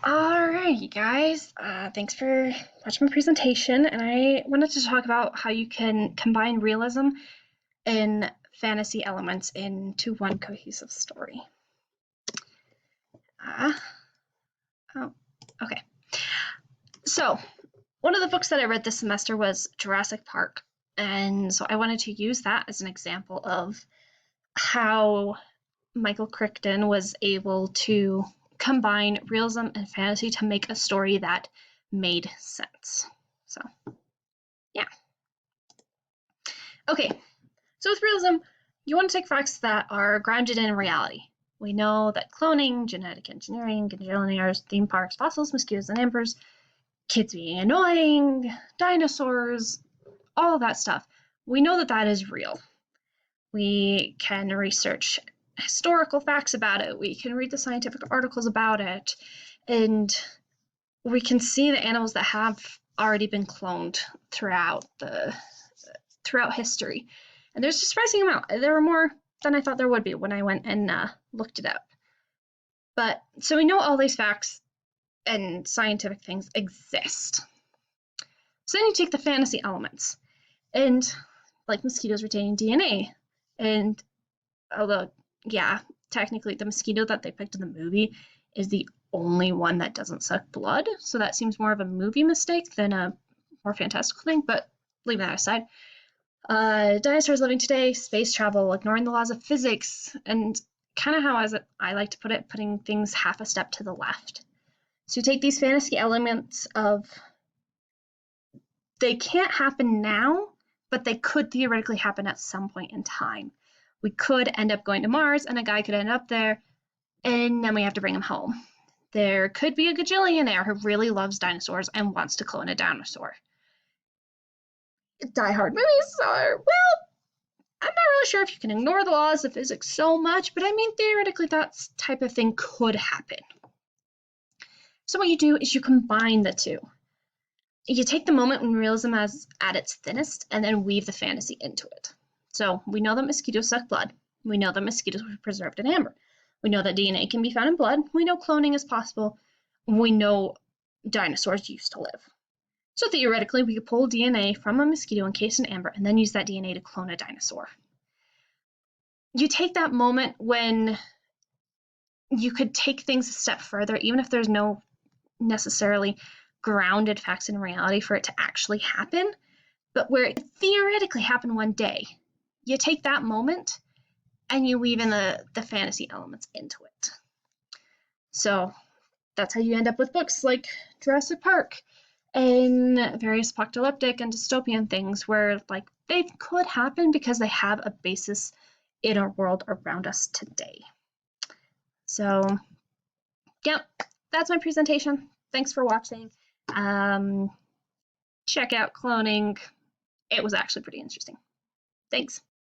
Alright, you guys. Thanks for watching my presentation, and I wanted to talk about how you can combine realism and fantasy elements into one cohesive story. Uh, oh, okay. So, one of the books that I read this semester was Jurassic Park, and so I wanted to use that as an example of how Michael Crichton was able to combine realism and fantasy to make a story that made sense. So, yeah. Okay, so with realism, you want to take facts that are grounded in reality. We know that cloning, genetic engineering, gajillionaires, theme parks, fossils, mosquitoes, and embers, kids being annoying, dinosaurs, all of that stuff. We know that that is real. We can research historical facts about it. We can read the scientific articles about it. And we can see the animals that have already been cloned throughout history. And there's a surprising amount. There were more than I thought there would be when I went and looked it up. But so we know all these facts and scientific things exist. So then you take the fantasy elements, and like mosquitoes retaining DNA, and although, yeah, technically the mosquito that they picked in the movie is the only one that doesn't suck blood, so that seems more of a movie mistake than a more fantastical thing, but leave that aside. Dinosaurs living today, space travel, ignoring the laws of physics, and kind of how, as I like to put it, putting things half a step to the left. So you take these fantasy elements of they can't happen now, but they could theoretically happen at some point in time. We could end up going to Mars, and a guy could end up there, and then we have to bring him home. There could be a gajillionaire who really loves dinosaurs and wants to clone a dinosaur. Die Hard movies are, well, I'm not really sure if you can ignore the laws of physics so much, but I mean, theoretically, that type of thing could happen. So what you do is you combine the two. You take the moment when realism is at its thinnest and then weave the fantasy into it. So we know that mosquitoes suck blood. We know that mosquitoes were preserved in amber. We know that DNA can be found in blood. We know cloning is possible. We know dinosaurs used to live. So theoretically, we could pull DNA from a mosquito encased in amber and then use that DNA to clone a dinosaur. You take that moment when you could take things a step further, even if there's no necessarily grounded facts in reality for it to actually happen, but where it theoretically happened one day. You take that moment and you weave in the fantasy elements into it. So that's how you end up with books like Jurassic Park and various apocalyptic and dystopian things where like they could happen because they have a basis in our world around us today. So, yep, that's my presentation. Thanks for watching. Check out cloning. It was actually pretty interesting. Thanks.